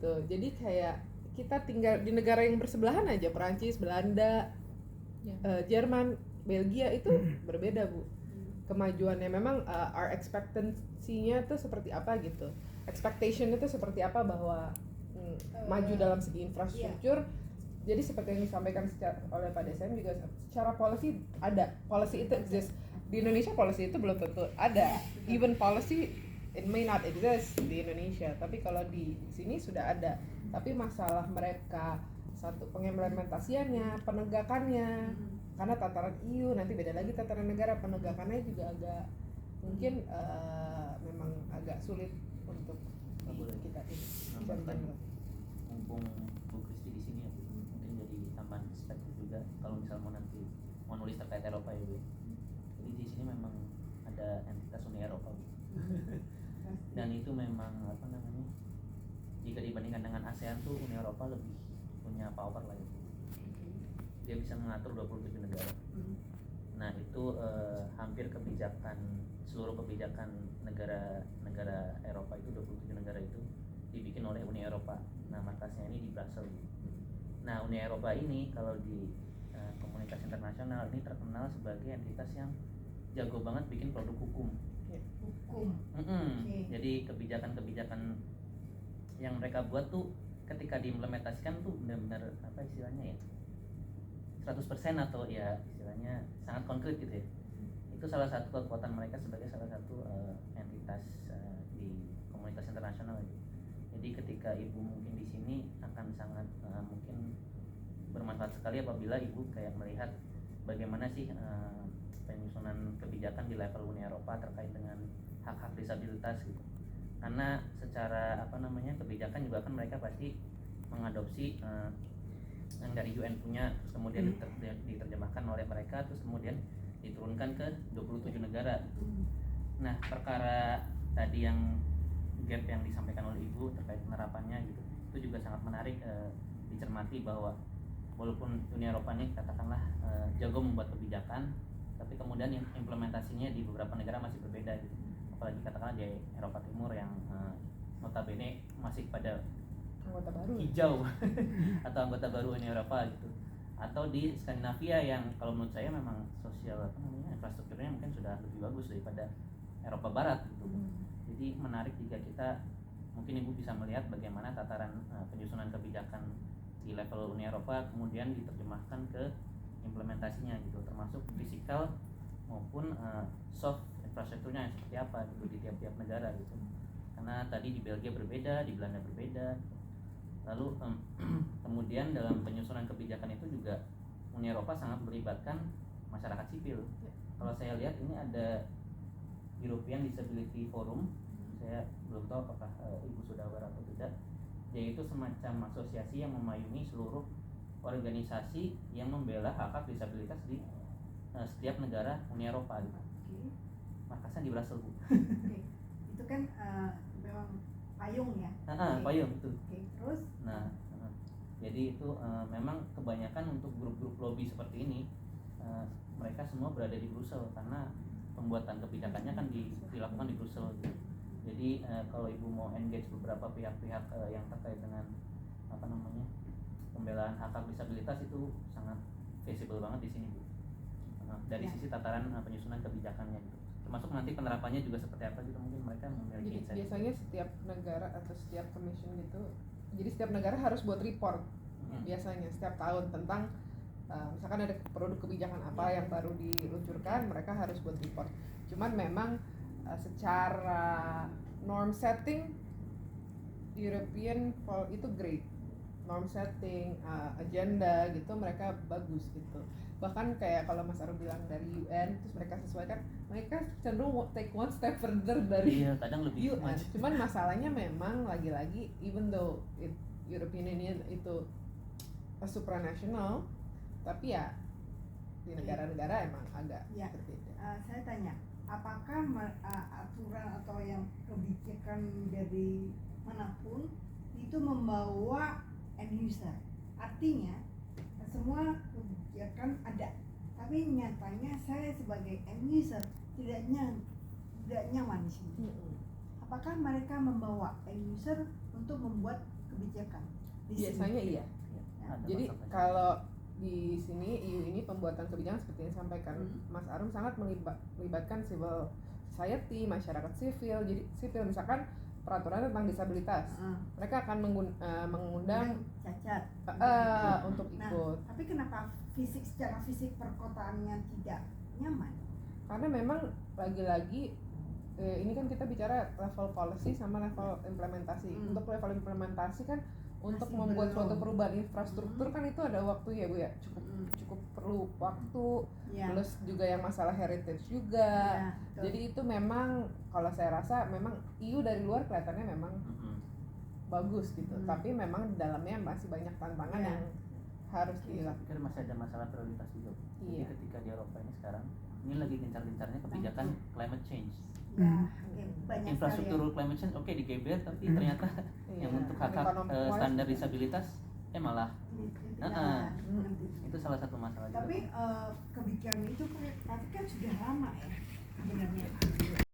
gitu. Jadi kayak kita tinggal di negara yang bersebelahan aja, Perancis, Belanda, Jerman, Belgia itu berbeda Bu kemajuannya. Memang our expectancy-nya tuh seperti apa gitu, expectation itu seperti apa bahwa maju dalam segi infrastruktur. Jadi seperti yang disampaikan oleh Pak Desem juga, secara policy ada, policy itu exist. Di Indonesia policy itu belum tentu ada, even policy it may not exist di Indonesia, tapi kalau di sini sudah ada. Tapi masalah mereka satu pengimplementasiannya, penegakannya, karena tataran EU nanti beda lagi tataran negara, penegakannya juga agak mungkin memang agak sulit untuk kita ini. Mumpung Bu Kristi di sini ya, mungkin jadi tambahan perspektif juga kalau misal mau nulis terkait Eropa ya Bu. Jadi di sini memang ada entitas Uni Eropa Bu. Dan itu memang apa namanya, jika dibandingkan dengan ASEAN tuh Uni Eropa lebih punya power lah ya. Dia bisa mengatur 27 negara. Nah itu hampir seluruh kebijakan negara Eropa itu 27 negara itu dibikin oleh Uni Eropa. Nah markasnya ini di Brussels. Nah Uni Eropa ini kalau di komunitas internasional ini terkenal sebagai entitas yang jago banget bikin produk hukum. Jadi kebijakan-kebijakan yang mereka buat tuh ketika diimplementasikan tuh benar-benar apa istilahnya ya, 100% atau ya istilahnya sangat konkret gitu ya. Itu salah satu kekuatan mereka sebagai salah satu entitas di komunitas internasional gitu. Jadi ketika Ibu mungkin di sini akan sangat mungkin bermanfaat sekali apabila Ibu kayak melihat bagaimana sih penyusunan kebijakan di level Uni Eropa terkait dengan hak-hak disabilitas gitu. Karena secara apa namanya kebijakan juga kan mereka pasti mengadopsi yang dari UN punya, terus kemudian diterjemahkan oleh mereka, terus kemudian diturunkan ke 27 negara. Nah perkara tadi yang gap yang disampaikan oleh Ibu terkait penerapannya gitu, itu juga sangat menarik dicermati bahwa walaupun Uni Eropa ini katakanlah jago membuat kebijakan, tapi kemudian implementasinya di beberapa negara masih berbeda gitu. Apalagi katakanlah di Eropa Timur yang notabene masih pada anggota baru hijau atau anggota baru Uni Eropa gitu. Atau di Skandinavia yang kalau menurut saya memang sosial apa namanya infrastrukturnya mungkin sudah lebih bagus daripada Eropa Barat gitu. Jadi menarik jika kita mungkin Ibu bisa melihat bagaimana tataran penyusunan kebijakan di level Uni Eropa kemudian diterjemahkan ke implementasinya gitu, termasuk fisikal maupun soft infrastrukturnya seperti apa gitu di tiap-tiap negara gitu. Karena tadi di Belgia berbeda, di Belanda berbeda. Lalu kemudian dalam penyusunan kebijakan itu juga Uni Eropa sangat melibatkan masyarakat sipil. Kalau saya lihat ini ada European Disability Forum, saya belum tahu apakah Ibu sudah aware atau tidak, yaitu semacam asosiasi yang memayungi seluruh organisasi yang membela hak-hak disabilitas di setiap negara Uni Eropa gitu. Markasnya di Brussels Bu. Itu kan memang payung ya. Payung itu. Terus? Nah, jadi itu memang kebanyakan untuk grup-grup lobby seperti ini mereka semua berada di Brussels karena pembuatan kebijakannya kan dilakukan di Brussels. Jadi kalau Ibu mau engage beberapa pihak-pihak yang terkait dengan apa namanya pembelaan hak-hak disabilitas itu sangat visible banget di sini Bu. Dari sisi tataran penyusunan kebijakannya gitu. Termasuk nanti penerapannya juga seperti apa gitu, mungkin mereka memiliki insight. Biasanya setiap negara atau setiap commission gitu, jadi setiap negara harus buat report biasanya setiap tahun tentang misalkan ada produk kebijakan apa yang baru diluncurkan, mereka harus buat report. Cuman memang secara norm setting European itu great, norm setting, agenda gitu mereka bagus gitu. Bahkan kayak kalau Mas Aru bilang dari UN terus mereka sesuaikan, mereka cenderung take one step further dari kadang lebih UN. Cuman masalahnya memang lagi-lagi even though European Union itu supranational, tapi ya di negara-negara emang agak berbeda. Saya tanya, apakah aturan atau yang kebijakan dari manapun itu membawa end user? Artinya semua kebijakan ada, tapi nyatanya saya sebagai end user tidak nyaman di sini. Apakah mereka membawa end user untuk membuat kebijakan di Biasanya sini? iya. Ada Jadi masalahnya. kalau di sini EU ini pembuatan kebijakan seperti yang disampaikan Mas Arum sangat melibatkan civil society, masyarakat sipil. Jadi sipil misalkan peraturan tentang disabilitas, mereka akan mengundang cacat untuk Nah, ikut. tapi kenapa secara fisik perkotaannya tidak nyaman? Karena memang lagi-lagi ini kan kita bicara level policy sama level implementasi. Untuk level implementasi kan untuk Masih membuat belum. suatu perubahan infrastruktur kan itu ada waktu ya Bu ya, cukup perlu waktu. Ya. Plus juga yang masalah heritage juga. Ya, betul. Jadi itu memang kalau saya rasa memang EU dari luar kelihatannya memang bagus gitu, tapi memang di dalamnya masih banyak tantangan Ya. yang harus Saya dilakukan. pikir masih ada masalah prioritas juga. Jadi Iya. ketika di Eropa ini sekarang ini lagi gencar-gencarnya kebijakan climate change. Ya, banyak Infrastruktur sekali climate change oke digeber, tapi ternyata yang Iya. untuk hak Ekonomi kualitas standar juga. disabilitas malah ya. Heeh. itu salah satu masalah juga. Tapi kebijakan itu tapi kan sudah lama ya sebenarnya.